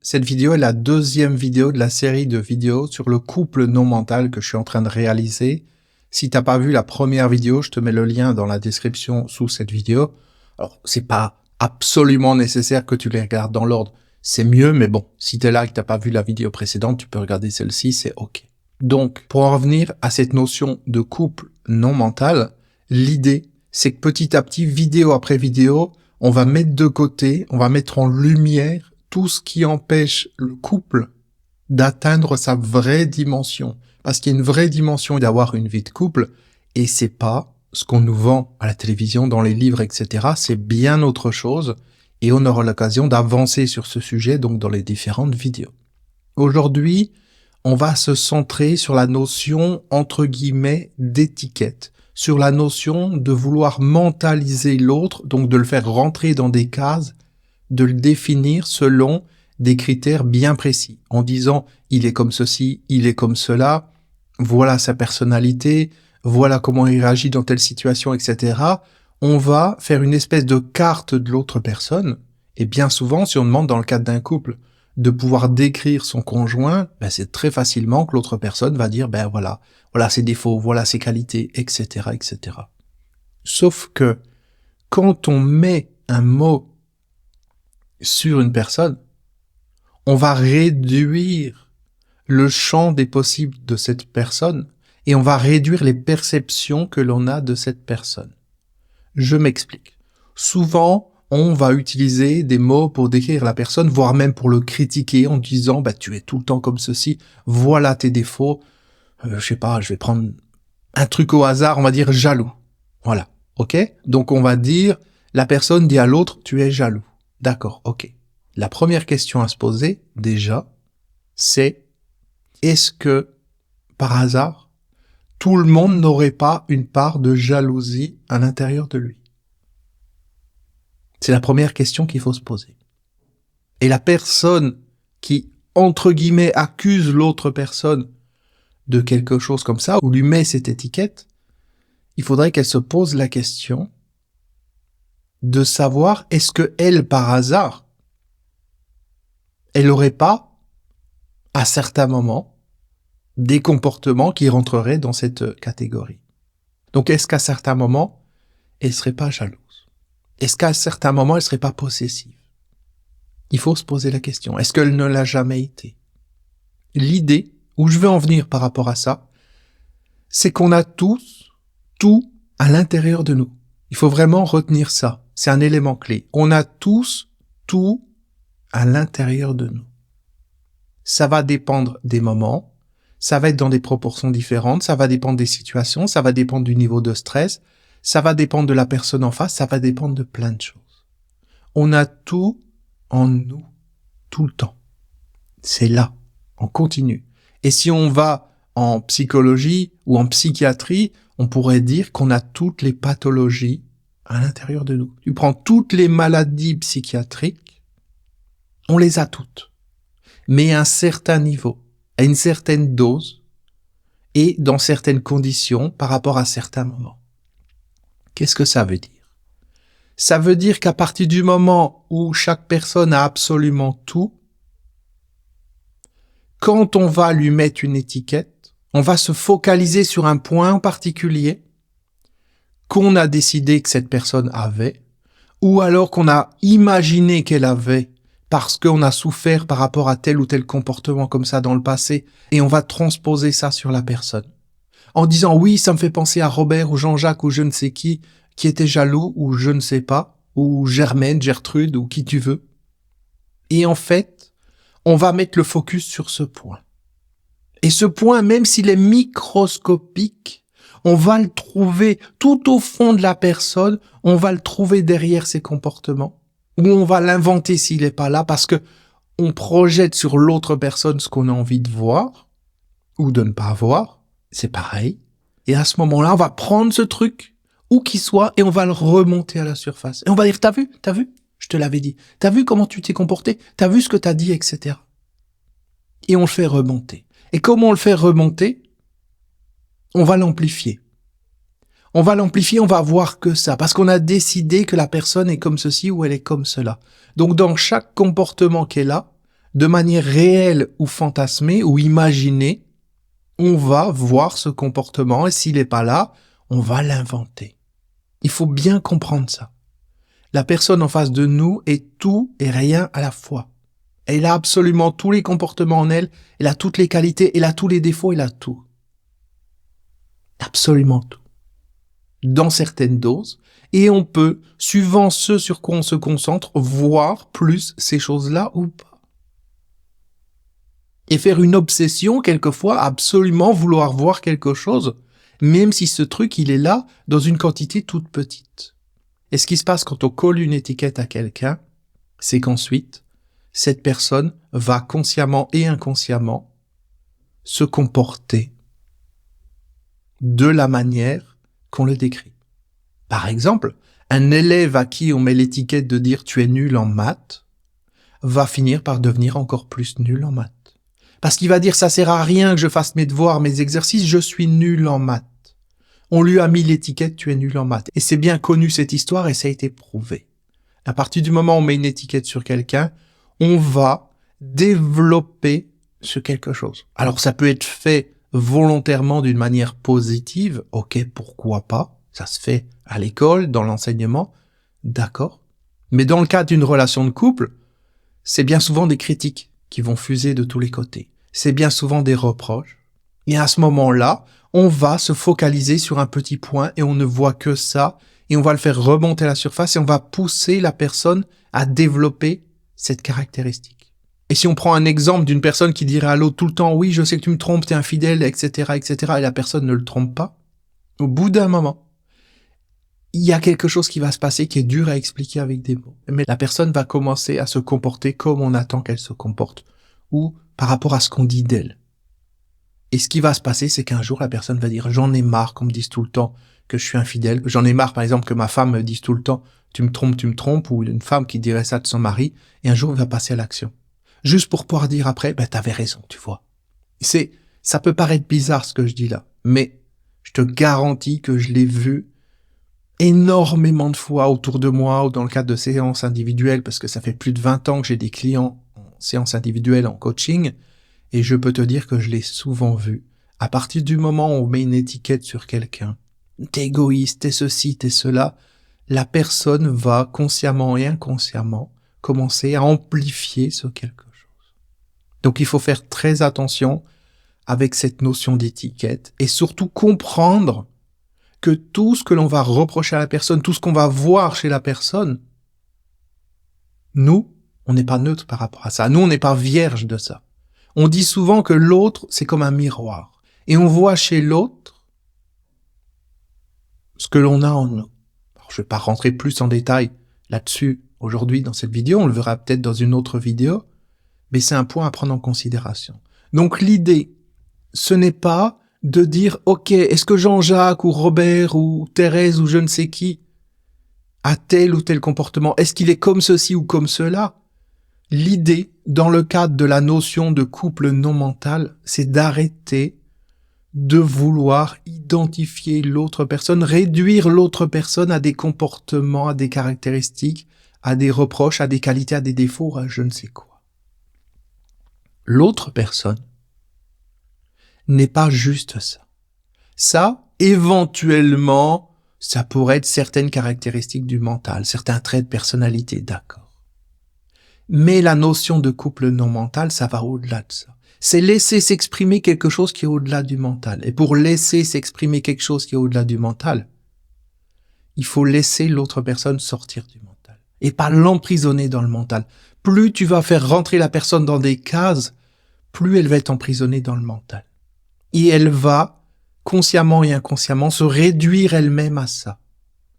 Cette vidéo est la deuxième vidéo de la série de vidéos sur le couple non mental que je suis en train de réaliser. Si t'as pas vu la première vidéo, je te mets le lien dans la description sous cette vidéo. Alors, c'est pas absolument nécessaire que tu les regardes dans l'ordre. C'est mieux, mais bon, si t'es là et que t'as pas vu la vidéo précédente, tu peux regarder celle-ci, c'est ok. Donc, pour en revenir à cette notion de couple non mental, l'idée, c'est que petit à petit, vidéo après vidéo, on va mettre de côté, on va mettre en lumière tout ce qui empêche le couple d'atteindre sa vraie dimension. Parce qu'il y a une vraie dimension d'avoir une vie de couple, et c'est pas ce qu'on nous vend à la télévision, dans les livres, etc. C'est bien autre chose, et on aura l'occasion d'avancer sur ce sujet, donc dans les différentes vidéos. Aujourd'hui, on va se centrer sur la notion, entre guillemets, d'étiquette, sur la notion de vouloir mentaliser l'autre, donc de le faire rentrer dans des cases, de le définir selon des critères bien précis, en disant « il est comme ceci, il est comme cela, voilà sa personnalité, voilà comment il réagit dans telle situation, etc. » On va faire une espèce de carte de l'autre personne, et bien souvent, si on demande dans le cadre d'un couple de pouvoir décrire son conjoint, c'est très facilement que l'autre personne va dire « voilà ses défauts, voilà ses qualités, etc. etc. » Sauf que quand on met un mot sur une personne, on va réduire le champ des possibles de cette personne et on va réduire les perceptions que l'on a de cette personne. Je m'explique. Souvent, on va utiliser des mots pour décrire la personne, voire même pour le critiquer en disant « tu es tout le temps comme ceci, voilà tes défauts. » Je sais pas, je vais prendre un truc au hasard, on va dire « jaloux ». Voilà, ok? Donc on va dire, la personne dit à l'autre « tu es jaloux ». D'accord, ok. La première question à se poser, déjà, c'est est-ce que, par hasard, tout le monde n'aurait pas une part de jalousie à l'intérieur de lui? C'est la première question qu'il faut se poser. Et la personne qui, entre guillemets, accuse l'autre personne de quelque chose comme ça, ou lui met cette étiquette, il faudrait qu'elle se pose la question de savoir est-ce que elle, par hasard, elle n'aurait pas, à certains moments, des comportements qui rentreraient dans cette catégorie. Donc, est-ce qu'à certains moments, elle serait pas jalouse? Est-ce qu'à certains moments, elle serait pas possessive? Il faut se poser la question. Est-ce qu'elle ne l'a jamais été? L'idée, où je veux en venir par rapport à ça, c'est qu'on a tous tout à l'intérieur de nous. Il faut vraiment retenir ça. C'est un élément clé. On a tous tout à l'intérieur de nous. Ça va dépendre des moments, ça va être dans des proportions différentes, ça va dépendre des situations, ça va dépendre du niveau de stress, ça va dépendre de la personne en face, ça va dépendre de plein de choses. On a tout en nous, tout le temps. C'est là, on continue. Et si on va en psychologie ou en psychiatrie, on pourrait dire qu'on a toutes les pathologies à l'intérieur de nous. Tu prends toutes les maladies psychiatriques, on les a toutes. Mais à un certain niveau, à une certaine dose, et dans certaines conditions par rapport à certains moments. Qu'est-ce que ça veut dire? Ça veut dire qu'à partir du moment où chaque personne a absolument tout, quand on va lui mettre une étiquette, on va se focaliser sur un point en particulier qu'on a décidé que cette personne avait, ou alors qu'on a imaginé qu'elle avait parce qu'on a souffert par rapport à tel ou tel comportement comme ça dans le passé, et on va transposer ça sur la personne. En disant, oui, ça me fait penser à Robert ou Jean-Jacques ou je ne sais qui était jaloux, ou je ne sais pas, ou Germaine, Gertrude, ou qui tu veux. Et en fait, on va mettre le focus sur ce point. Et ce point, même s'il est microscopique, on va le trouver tout au fond de la personne, on va le trouver derrière ses comportements, ou on va l'inventer s'il n'est pas là, parce que on projette sur l'autre personne ce qu'on a envie de voir, ou de ne pas voir, c'est pareil. Et à ce moment-là, on va prendre ce truc, où qu'il soit, et on va le remonter à la surface. Et on va dire, t'as vu, je te l'avais dit, t'as vu comment tu t'es comporté, t'as vu ce que t'as dit, etc. Et on le fait remonter. Et comment on le fait remonter? On va l'amplifier. On va l'amplifier, on va voir que ça, parce qu'on a décidé que la personne est comme ceci ou elle est comme cela. Donc dans chaque comportement qu'elle a, de manière réelle ou fantasmée ou imaginée, on va voir ce comportement et s'il n'est pas là, on va l'inventer. Il faut bien comprendre ça. La personne en face de nous est tout et rien à la fois. Elle a absolument tous les comportements en elle, elle a toutes les qualités, elle a tous les défauts, elle a tout. Absolument tout. Dans certaines doses, et on peut, suivant ce sur quoi on se concentre, voir plus ces choses-là ou pas. Et faire une obsession, quelquefois, absolument vouloir voir quelque chose, même si ce truc, il est là, dans une quantité toute petite. Et ce qui se passe quand on colle une étiquette à quelqu'un, c'est qu'ensuite, cette personne va consciemment et inconsciemment se comporter de la manière qu'on le décrit. Par exemple, un élève à qui on met l'étiquette de dire « tu es nul en maths » va finir par devenir encore plus nul en maths. Parce qu'il va dire « ça sert à rien que je fasse mes devoirs, mes exercices, je suis nul en maths ». On lui a mis l'étiquette « tu es nul en maths ». Et c'est bien connu cette histoire et ça a été prouvé. À partir du moment où on met une étiquette sur quelqu'un, on va développer ce quelque chose. Alors ça peut être fait volontairement d'une manière positive, ok, pourquoi pas, ça se fait à l'école, dans l'enseignement, d'accord. Mais dans le cas d'une relation de couple, c'est bien souvent des critiques qui vont fuser de tous les côtés. C'est bien souvent des reproches. Et à ce moment-là, on va se focaliser sur un petit point et on ne voit que ça, et on va le faire remonter à la surface et on va pousser la personne à développer cette caractéristique. Et si on prend un exemple d'une personne qui dirait à l'autre tout le temps « oui, je sais que tu me trompes, t'es infidèle, etc., etc. » et la personne ne le trompe pas, au bout d'un moment, il y a quelque chose qui va se passer qui est dur à expliquer avec des mots. Mais la personne va commencer à se comporter comme on attend qu'elle se comporte, ou par rapport à ce qu'on dit d'elle. Et ce qui va se passer, c'est qu'un jour, la personne va dire « j'en ai marre qu'on me dise tout le temps que je suis infidèle. J'en ai marre, par exemple, que ma femme me dise tout le temps « tu me trompes », ou une femme qui dirait ça de son mari, et un jour, elle va passer à l'action. Juste pour pouvoir dire après « t'avais raison, tu vois ». Ça peut paraître bizarre ce que je dis là, mais je te garantis que je l'ai vu énormément de fois autour de moi ou dans le cadre de séances individuelles, parce que ça fait plus de 20 ans que j'ai des clients en séances individuelles, en coaching, et je peux te dire que je l'ai souvent vu. À partir du moment où on met une étiquette sur quelqu'un, t'es égoïste, t'es ceci, t'es cela, la personne va consciemment et inconsciemment commencer à amplifier ce quelque chose. Donc il faut faire très attention avec cette notion d'étiquette et surtout comprendre que tout ce que l'on va reprocher à la personne, tout ce qu'on va voir chez la personne, nous, on n'est pas neutre par rapport à ça. Nous, on n'est pas vierge de ça. On dit souvent que l'autre, c'est comme un miroir. Et on voit chez l'autre ce que l'on a en nous. Alors, je ne vais pas rentrer plus en détail là-dessus aujourd'hui dans cette vidéo. On le verra peut-être dans une autre vidéo. Mais c'est un point à prendre en considération. Donc l'idée, ce n'est pas de dire « Ok, est-ce que Jean-Jacques ou Robert ou Thérèse ou je ne sais qui a tel ou tel comportement? Est-ce qu'il est comme ceci ou comme cela ?» L'idée, dans le cadre de la notion de couple non mental, c'est d'arrêter de vouloir identifier l'autre personne, réduire l'autre personne à des comportements, à des caractéristiques, à des reproches, à des qualités, à des défauts, à je ne sais quoi. L'autre personne n'est pas juste ça. Ça, éventuellement, ça pourrait être certaines caractéristiques du mental, certains traits de personnalité, d'accord. Mais la notion de couple non mental, ça va au-delà de ça. C'est laisser s'exprimer quelque chose qui est au-delà du mental. Et pour laisser s'exprimer quelque chose qui est au-delà du mental, il faut laisser l'autre personne sortir du mental. Et pas l'emprisonner dans le mental. Plus tu vas faire rentrer la personne dans des cases, plus elle va être emprisonnée dans le mental. Et elle va, consciemment et inconsciemment, se réduire elle-même à ça.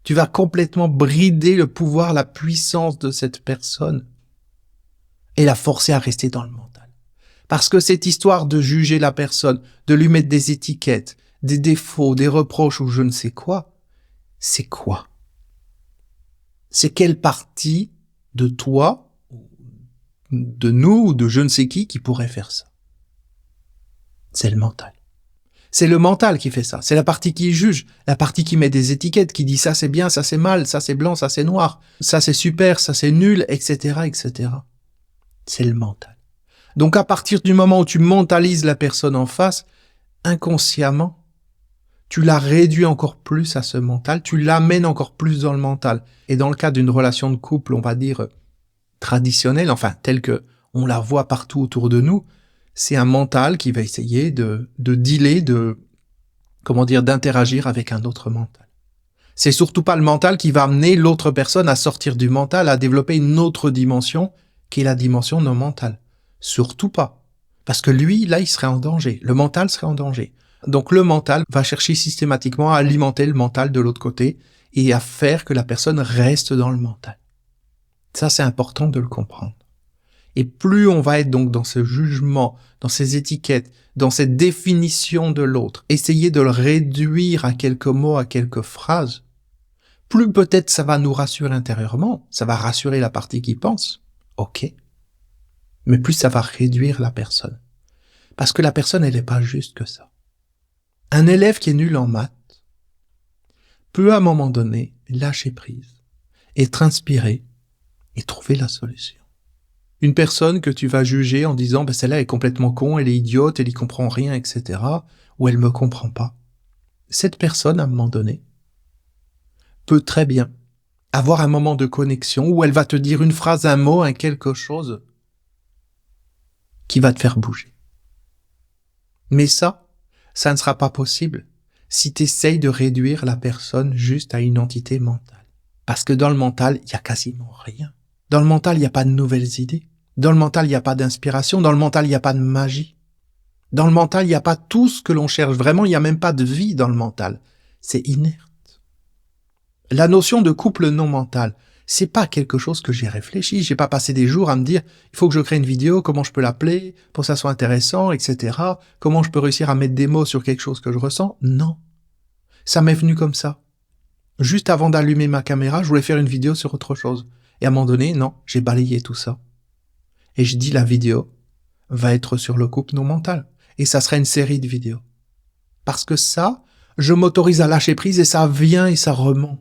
Tu vas complètement brider le pouvoir, la puissance de cette personne et la forcer à rester dans le mental. Parce que cette histoire de juger la personne, de lui mettre des étiquettes, des défauts, des reproches ou je ne sais quoi, c'est quoi? C'est quelle partie de toi, de nous ou de je ne sais qui pourrait faire ça? C'est le mental. C'est le mental qui fait ça. C'est la partie qui juge, la partie qui met des étiquettes, qui dit ça c'est bien, ça c'est mal, ça c'est blanc, ça c'est noir, ça c'est super, ça c'est nul, etc., etc. C'est le mental. Donc à partir du moment où tu mentalises la personne en face, inconsciemment, tu la réduis encore plus à ce mental, tu l'amènes encore plus dans le mental. Et dans le cas d'une relation de couple, on va dire traditionnelle, enfin telle que on la voit partout autour de nous, c'est un mental qui va essayer de dealer, d'interagir avec un autre mental. C'est surtout pas le mental qui va amener l'autre personne à sortir du mental, à développer une autre dimension, qui est la dimension non mentale. Surtout pas. Parce que lui, là, il serait en danger. Le mental serait en danger. Donc le mental va chercher systématiquement à alimenter le mental de l'autre côté et à faire que la personne reste dans le mental. Ça, c'est important de le comprendre. Et plus on va être donc dans ce jugement, dans ces étiquettes, dans cette définition de l'autre, essayer de le réduire à quelques mots, à quelques phrases, plus peut-être ça va nous rassurer intérieurement, ça va rassurer la partie qui pense, ok, mais plus ça va réduire la personne. Parce que la personne, elle n'est pas juste que ça. Un élève qui est nul en maths peut à un moment donné lâcher prise, être inspiré et trouver la solution. Une personne que tu vas juger en disant « celle-là est complètement con, elle est idiote, elle y comprend rien, etc. » ou « elle me comprend pas ». Cette personne, à un moment donné, peut très bien avoir un moment de connexion où elle va te dire une phrase, un mot, un quelque chose qui va te faire bouger. Mais ça ne sera pas possible si tu essayes de réduire la personne juste à une entité mentale. Parce que dans le mental, il y a quasiment rien. Dans le mental, il n'y a pas de nouvelles idées. Dans le mental, il n'y a pas d'inspiration. Dans le mental, il n'y a pas de magie. Dans le mental, il n'y a pas tout ce que l'on cherche. Vraiment, il n'y a même pas de vie dans le mental. C'est inerte. La notion de couple non mental, c'est pas quelque chose que j'ai réfléchi. J'ai pas passé des jours à me dire, il faut que je crée une vidéo, comment je peux l'appeler, pour que ça soit intéressant, etc. Comment je peux réussir à mettre des mots sur quelque chose que je ressens. Non. Ça m'est venu comme ça. Juste avant d'allumer ma caméra, je voulais faire une vidéo sur autre chose. Et à un moment donné, non, j'ai balayé tout ça. Et je dis la vidéo va être sur le couple non mental. Et ça sera une série de vidéos. Parce que ça, je m'autorise à lâcher prise et ça vient et ça remonte.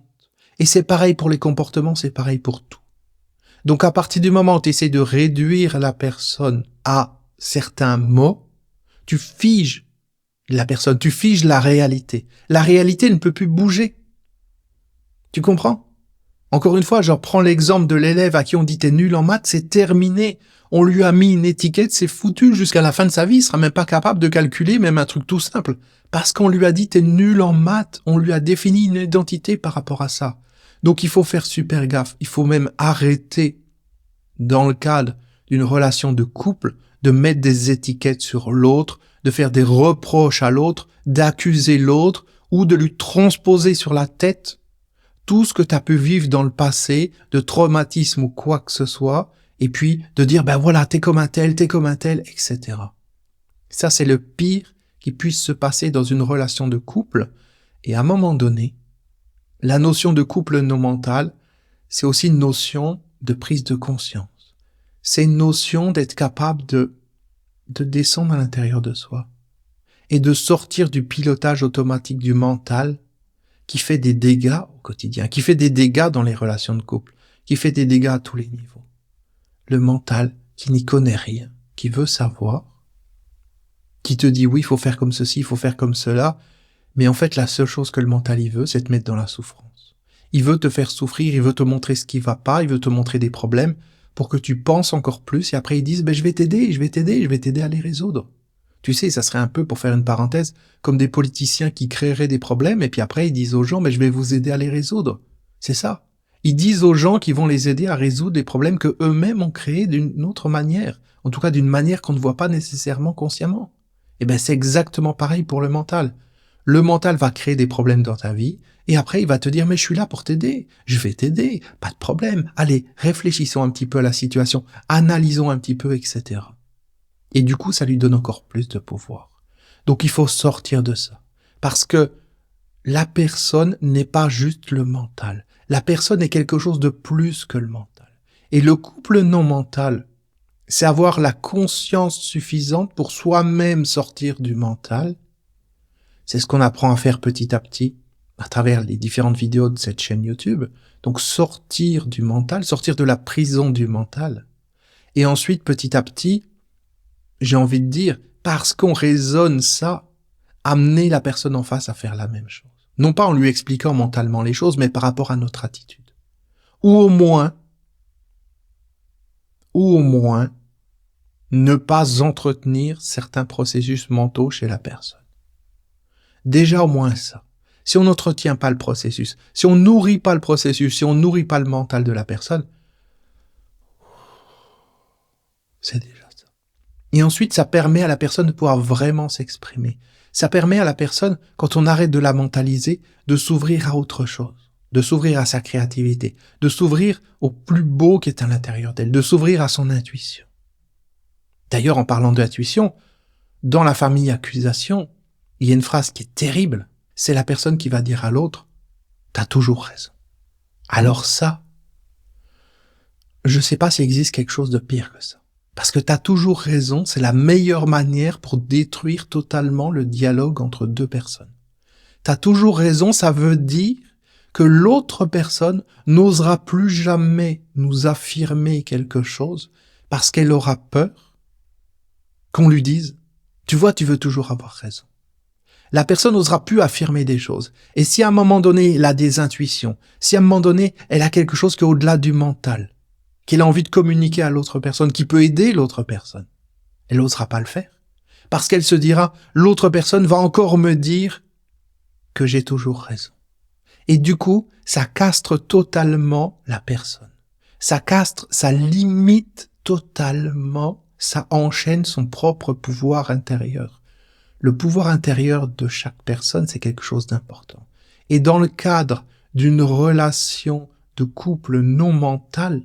Et c'est pareil pour les comportements, c'est pareil pour tout. Donc à partir du moment où tu essaies de réduire la personne à certains mots, tu figes la personne, tu figes la réalité. La réalité ne peut plus bouger. Tu comprends ? Encore une fois, je reprends l'exemple de l'élève à qui on dit t'es nul en maths, c'est terminé. On lui a mis une étiquette, c'est foutu jusqu'à la fin de sa vie, il sera même pas capable de calculer même un truc tout simple. Parce qu'on lui a dit t'es nul en maths, on lui a défini une identité par rapport à ça. Donc il faut faire super gaffe, il faut même arrêter, dans le cadre d'une relation de couple, de mettre des étiquettes sur l'autre, de faire des reproches à l'autre, d'accuser l'autre, ou de lui transposer sur la tête tout ce que tu as pu vivre dans le passé, de traumatisme ou quoi que ce soit, et puis de dire, voilà, t'es comme un tel, etc. Ça, c'est le pire qui puisse se passer dans une relation de couple. Et à un moment donné, la notion de couple non mental, c'est aussi une notion de prise de conscience. C'est une notion d'être capable de descendre à l'intérieur de soi et de sortir du pilotage automatique du mental qui fait des dégâts au quotidien, qui fait des dégâts dans les relations de couple, qui fait des dégâts à tous les niveaux. Le mental qui n'y connaît rien, qui veut savoir, qui te dit oui, il faut faire comme ceci, il faut faire comme cela, mais en fait la seule chose que le mental il veut, c'est te mettre dans la souffrance. Il veut te faire souffrir, il veut te montrer ce qui va pas, il veut te montrer des problèmes pour que tu penses encore plus et après ils disent je vais t'aider à les résoudre. Tu sais, ça serait un peu, pour faire une parenthèse, comme des politiciens qui créeraient des problèmes et puis après ils disent aux gens je vais vous aider à les résoudre. C'est ça. Ils disent aux gens qu'ils vont les aider à résoudre des problèmes que eux-mêmes ont créés d'une autre manière, en tout cas d'une manière qu'on ne voit pas nécessairement consciemment. Et c'est exactement pareil pour le mental. Le mental va créer des problèmes dans ta vie et après il va te dire mais je suis là pour t'aider, je vais t'aider, pas de problème. Allez, réfléchissons un petit peu à la situation, analysons un petit peu, etc. Et du coup, ça lui donne encore plus de pouvoir. Donc il faut sortir de ça. Parce que la personne n'est pas juste le mental. La personne est quelque chose de plus que le mental. Et le couple non mental, c'est avoir la conscience suffisante pour soi-même sortir du mental. C'est ce qu'on apprend à faire petit à petit à travers les différentes vidéos de cette chaîne YouTube. Donc sortir du mental, sortir de la prison du mental. Et ensuite, petit à petit, j'ai envie de dire, parce qu'on raisonne ça, amener la personne en face à faire la même chose. Non pas en lui expliquant mentalement les choses, mais par rapport à notre attitude. Ou au moins, ne pas entretenir certains processus mentaux chez la personne. Déjà au moins ça. Si on n'entretient pas le processus, si on nourrit pas le processus, si on nourrit pas le mental de la personne, c'est déjà ça. Et ensuite, ça permet à la personne de pouvoir vraiment s'exprimer. Ça permet à la personne, quand on arrête de la mentaliser, de s'ouvrir à autre chose, de s'ouvrir à sa créativité, de s'ouvrir au plus beau qui est à l'intérieur d'elle, de s'ouvrir à son intuition. D'ailleurs, en parlant d'intuition, dans la famille accusation, il y a une phrase qui est terrible. C'est la personne qui va dire à l'autre « T'as toujours raison ». Alors ça, je sais pas s'il existe quelque chose de pire que ça. Parce que t'as toujours raison, c'est la meilleure manière pour détruire totalement le dialogue entre deux personnes. T'as toujours raison, ça veut dire que l'autre personne n'osera plus jamais nous affirmer quelque chose parce qu'elle aura peur qu'on lui dise « Tu vois, tu veux toujours avoir raison ». La personne n'osera plus affirmer des choses. Et si à un moment donné, elle a des intuitions, si à un moment donné, elle a quelque chose qui est au-delà du mental, qu'elle a envie de communiquer à l'autre personne, qui peut aider l'autre personne, elle n'osera pas le faire. Parce qu'elle se dira, l'autre personne va encore me dire que j'ai toujours raison. Et du coup, ça castre totalement la personne. Ça castre, ça limite totalement, ça enchaîne son propre pouvoir intérieur. Le pouvoir intérieur de chaque personne, c'est quelque chose d'important. Et dans le cadre d'une relation de couple non mentale,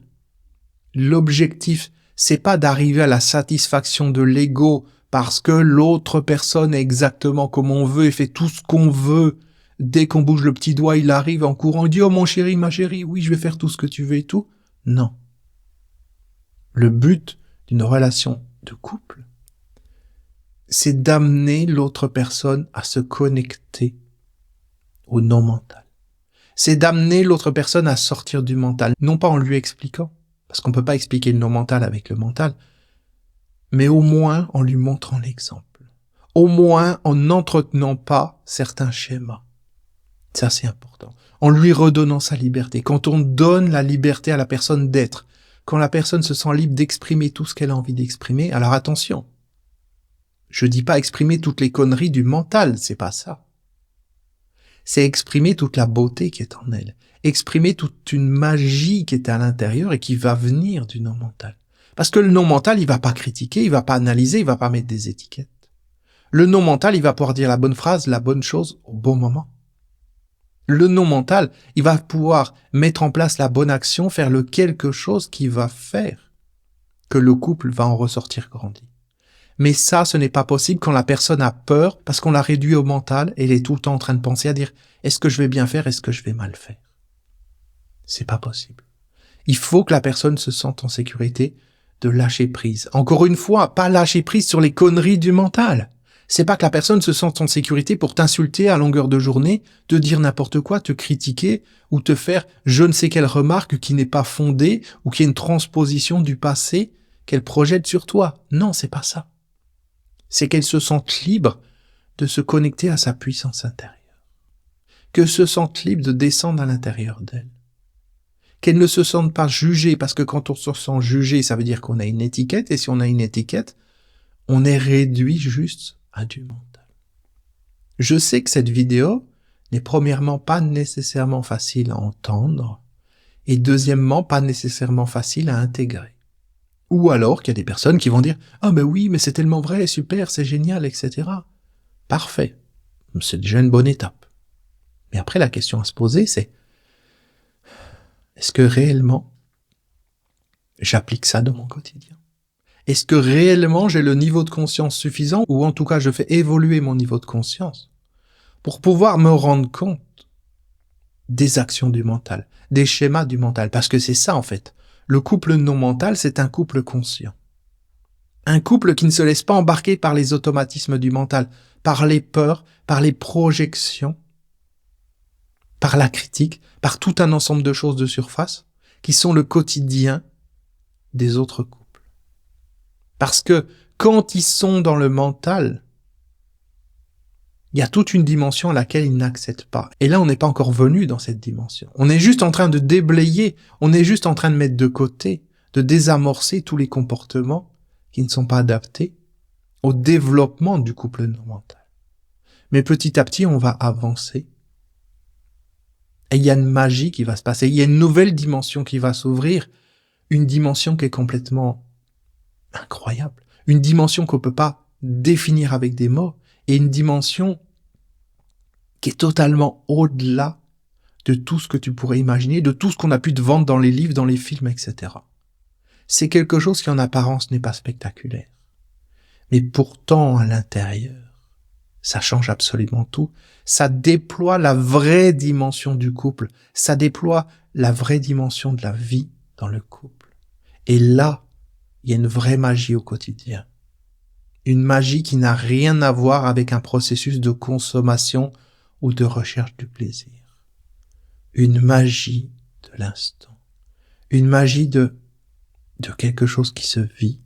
l'objectif, c'est pas d'arriver à la satisfaction de l'ego parce que l'autre personne est exactement comme on veut et fait tout ce qu'on veut. Dès qu'on bouge le petit doigt, il arrive en courant, il dit « Oh mon chéri, ma chérie, oui, je vais faire tout ce que tu veux et tout. » Non. Le but d'une relation de couple, c'est d'amener l'autre personne à se connecter au non-mental. C'est d'amener l'autre personne à sortir du mental, non pas en lui expliquant, parce qu'on peut pas expliquer le non-mental avec le mental, mais au moins en lui montrant l'exemple. Au moins en n'entretenant pas certains schémas. Ça, c'est important. En lui redonnant sa liberté. Quand on donne la liberté à la personne d'être, quand la personne se sent libre d'exprimer tout ce qu'elle a envie d'exprimer, alors attention. Je dis pas exprimer toutes les conneries du mental, c'est pas ça. C'est exprimer toute la beauté qui est en elle. Exprimer toute une magie qui est à l'intérieur et qui va venir du non-mental. Parce que le non-mental, il va pas critiquer, il va pas analyser, il va pas mettre des étiquettes. Le non-mental, il va pouvoir dire la bonne phrase, la bonne chose au bon moment. Le non-mental, il va pouvoir mettre en place la bonne action, faire le quelque chose qui va faire que le couple va en ressortir grandi. Mais ça, ce n'est pas possible quand la personne a peur parce qu'on l'a réduit au mental et elle est tout le temps en train de penser à dire « Est-ce que je vais bien faire? Est-ce que je vais mal faire ?» C'est pas possible. Il faut que la personne se sente en sécurité de lâcher prise. Encore une fois, pas lâcher prise sur les conneries du mental. C'est pas que la personne se sente en sécurité pour t'insulter à longueur de journée, te dire n'importe quoi, te critiquer ou te faire je ne sais quelle remarque qui n'est pas fondée ou qui est une transposition du passé qu'elle projette sur toi. Non, c'est pas ça. C'est qu'elle se sente libre de se connecter à sa puissance intérieure. Qu'elle se sente libre de descendre à l'intérieur d'elle. Qu'elle ne se sente pas jugée, parce que quand on se sent jugé, ça veut dire qu'on a une étiquette, et si on a une étiquette, on est réduit juste à du mental. Je sais que cette vidéo n'est premièrement pas nécessairement facile à entendre, et deuxièmement pas nécessairement facile à intégrer. Ou alors qu'il y a des personnes qui vont dire « Ah ben oui, mais c'est tellement vrai, super, c'est génial, etc. » Parfait, c'est déjà une bonne étape. Mais après, la question à se poser, c'est est-ce que réellement j'applique ça dans mon quotidien? Est-ce que réellement j'ai le niveau de conscience suffisant, ou en tout cas je fais évoluer mon niveau de conscience pour pouvoir me rendre compte des actions du mental, des schémas du mental? Parce que c'est ça en fait. Le couple non mental, c'est un couple conscient. Un couple qui ne se laisse pas embarquer par les automatismes du mental, par les peurs, par les projections, par la critique, par tout un ensemble de choses de surface qui sont le quotidien des autres couples. Parce que quand ils sont dans le mental, il y a toute une dimension à laquelle ils n'accèdent pas. Et là, on n'est pas encore venu dans cette dimension. On est juste en train de déblayer, on est juste en train de mettre de côté, de désamorcer tous les comportements qui ne sont pas adaptés au développement du couple non mental. Mais petit à petit, on va avancer. Et il y a une magie qui va se passer. Il y a une nouvelle dimension qui va s'ouvrir. Une dimension qui est complètement incroyable. Une dimension qu'on ne peut pas définir avec des mots. Et une dimension qui est totalement au-delà de tout ce que tu pourrais imaginer, de tout ce qu'on a pu te vendre dans les livres, dans les films, etc. C'est quelque chose qui en apparence n'est pas spectaculaire. Mais pourtant, à l'intérieur, ça change absolument tout. Ça déploie la vraie dimension du couple. Ça déploie la vraie dimension de la vie dans le couple. Et là, il y a une vraie magie au quotidien. Une magie qui n'a rien à voir avec un processus de consommation ou de recherche du plaisir. Une magie de l'instant. Une magie de quelque chose qui se vit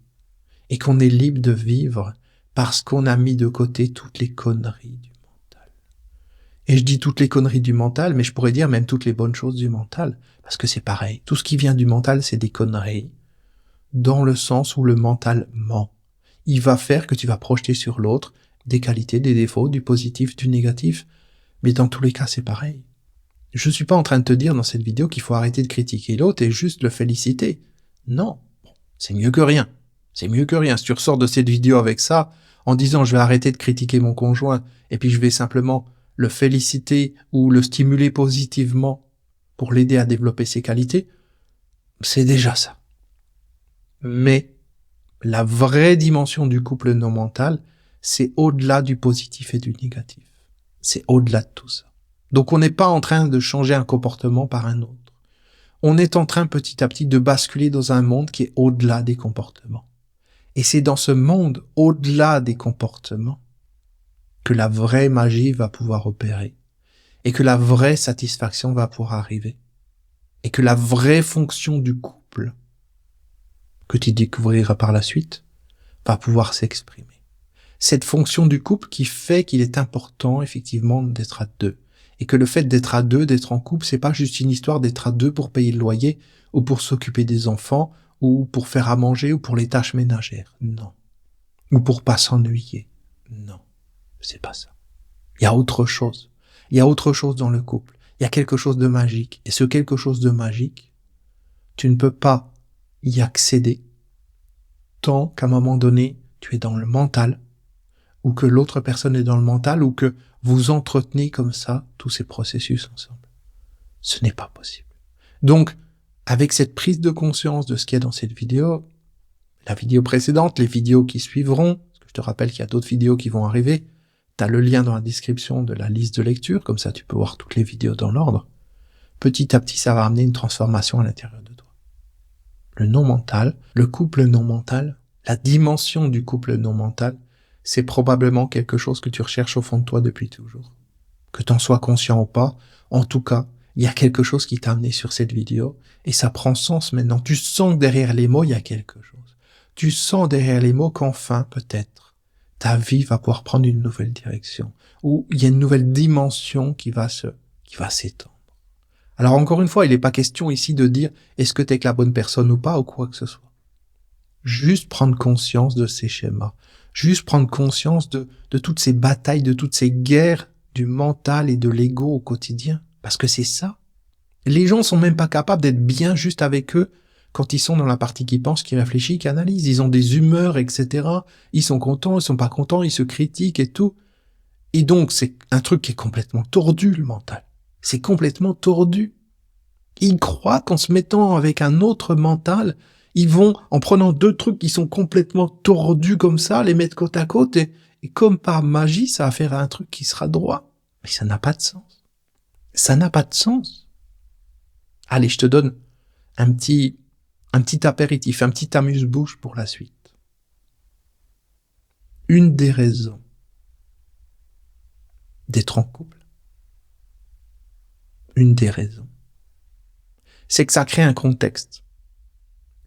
et qu'on est libre de vivre parce qu'on a mis de côté toutes les conneries du mental. Et je dis toutes les conneries du mental, mais je pourrais dire même toutes les bonnes choses du mental, parce que c'est pareil. Tout ce qui vient du mental, c'est des conneries, dans le sens où le mental ment. Il va faire que tu vas projeter sur l'autre des qualités, des défauts, du positif, du négatif, mais dans tous les cas, c'est pareil. Je suis pas en train de te dire dans cette vidéo qu'il faut arrêter de critiquer l'autre et juste le féliciter. Non, c'est mieux que rien. C'est mieux que rien. Si tu ressors de cette vidéo avec ça, en disant je vais arrêter de critiquer mon conjoint et puis je vais simplement le féliciter ou le stimuler positivement pour l'aider à développer ses qualités, c'est déjà ça. Mais la vraie dimension du couple non mental, c'est au-delà du positif et du négatif. C'est au-delà de tout ça. Donc on n'est pas en train de changer un comportement par un autre. On est en train petit à petit de basculer dans un monde qui est au-delà des comportements. Et c'est dans ce monde au-delà des comportements que la vraie magie va pouvoir opérer et que la vraie satisfaction va pouvoir arriver et que la vraie fonction du couple que tu découvriras par la suite va pouvoir s'exprimer. Cette fonction du couple qui fait qu'il est important effectivement d'être à deux et que le fait d'être à deux, d'être en couple, c'est pas juste une histoire d'être à deux pour payer le loyer ou pour s'occuper des enfants ou pour faire à manger ou pour les tâches ménagères. Non. Ou pour pas s'ennuyer. Non. C'est pas ça. Il y a autre chose. Il y a autre chose dans le couple. Il y a quelque chose de magique. Et ce quelque chose de magique, tu ne peux pas y accéder tant qu'à un moment donné, tu es dans le mental ou que l'autre personne est dans le mental ou que vous entretenez comme ça tous ces processus ensemble. Ce n'est pas possible. Donc, avec cette prise de conscience de ce qu'il y a dans cette vidéo, la vidéo précédente, les vidéos qui suivront, parce que je te rappelle qu'il y a d'autres vidéos qui vont arriver, tu as le lien dans la description de la liste de lecture, comme ça tu peux voir toutes les vidéos dans l'ordre. Petit à petit, ça va amener une transformation à l'intérieur de toi. Le non mental, le couple non mental, la dimension du couple non mental, c'est probablement quelque chose que tu recherches au fond de toi depuis toujours. Que t'en sois conscient ou pas, en tout cas, il y a quelque chose qui t'a amené sur cette vidéo et ça prend sens maintenant. Tu sens que derrière les mots, il y a quelque chose. Tu sens derrière les mots qu'enfin, peut-être, ta vie va pouvoir prendre une nouvelle direction ou il y a une nouvelle dimension qui va s'étendre. Alors encore une fois, il n'est pas question ici de dire est-ce que t'es avec la bonne personne ou pas ou quoi que ce soit. Juste prendre conscience de ces schémas. Juste prendre conscience de toutes ces batailles, de toutes ces guerres du mental et de l'ego au quotidien. Parce que c'est ça. Les gens sont même pas capables d'être bien juste avec eux quand ils sont dans la partie qui pense, qui réfléchit, qui analyse. Ils ont des humeurs, etc. Ils sont contents, ils sont pas contents, ils se critiquent et tout. Et donc, c'est un truc qui est complètement tordu, le mental. C'est complètement tordu. Ils croient qu'en se mettant avec un autre mental, ils vont, en prenant deux trucs qui sont complètement tordus comme ça, les mettre côte à côte et comme par magie, ça va faire un truc qui sera droit. Mais ça n'a pas de sens. Ça n'a pas de sens. Allez, je te donne un petit apéritif, un petit amuse-bouche pour la suite. Une des raisons d'être en couple, une des raisons, c'est que ça crée un contexte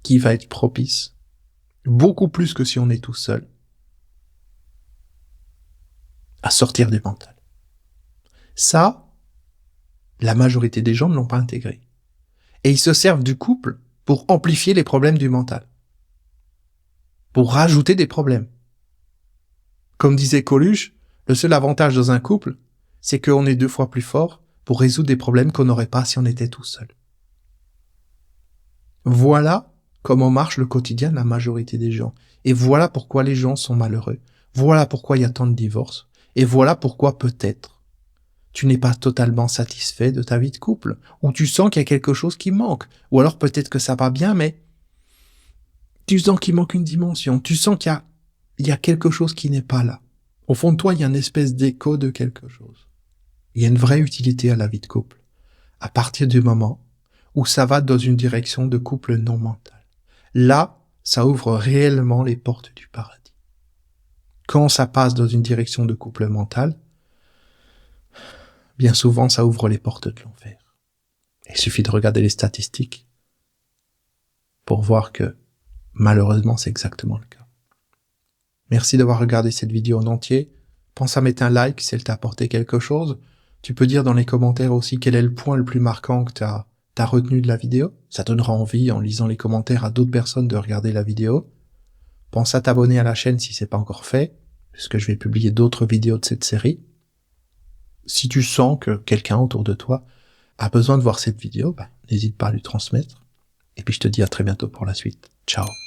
qui va être propice, beaucoup plus que si on est tout seul, à sortir du mental. Ça, la majorité des gens ne l'ont pas intégré. Et ils se servent du couple pour amplifier les problèmes du mental. Pour rajouter des problèmes. Comme disait Coluche, le seul avantage dans un couple, c'est qu'on est 2 fois plus fort pour résoudre des problèmes qu'on n'aurait pas si on était tout seul. Voilà comment marche le quotidien de la majorité des gens. Et voilà pourquoi les gens sont malheureux. Voilà pourquoi il y a tant de divorces. Et voilà pourquoi peut-être tu n'es pas totalement satisfait de ta vie de couple, ou tu sens qu'il y a quelque chose qui manque, ou alors peut-être que ça va bien, mais tu sens qu'il manque une dimension, tu sens qu'il y a quelque chose qui n'est pas là. Au fond de toi, il y a une espèce d'écho de quelque chose. Il y a une vraie utilité à la vie de couple, à partir du moment où ça va dans une direction de couple non mental. Là, ça ouvre réellement les portes du paradis. Quand ça passe dans une direction de couple mental, bien souvent, ça ouvre les portes de l'enfer. Il suffit de regarder les statistiques pour voir que, malheureusement, c'est exactement le cas. Merci d'avoir regardé cette vidéo en entier. Pense à mettre un like si elle t'a apporté quelque chose. Tu peux dire dans les commentaires aussi quel est le point le plus marquant que t'as retenu de la vidéo. Ça donnera envie, en lisant les commentaires, à d'autres personnes de regarder la vidéo. Pense à t'abonner à la chaîne si c'est pas encore fait, puisque je vais publier d'autres vidéos de cette série. Si tu sens que quelqu'un autour de toi a besoin de voir cette vidéo, n'hésite pas à lui transmettre. Et puis je te dis à très bientôt pour la suite. Ciao.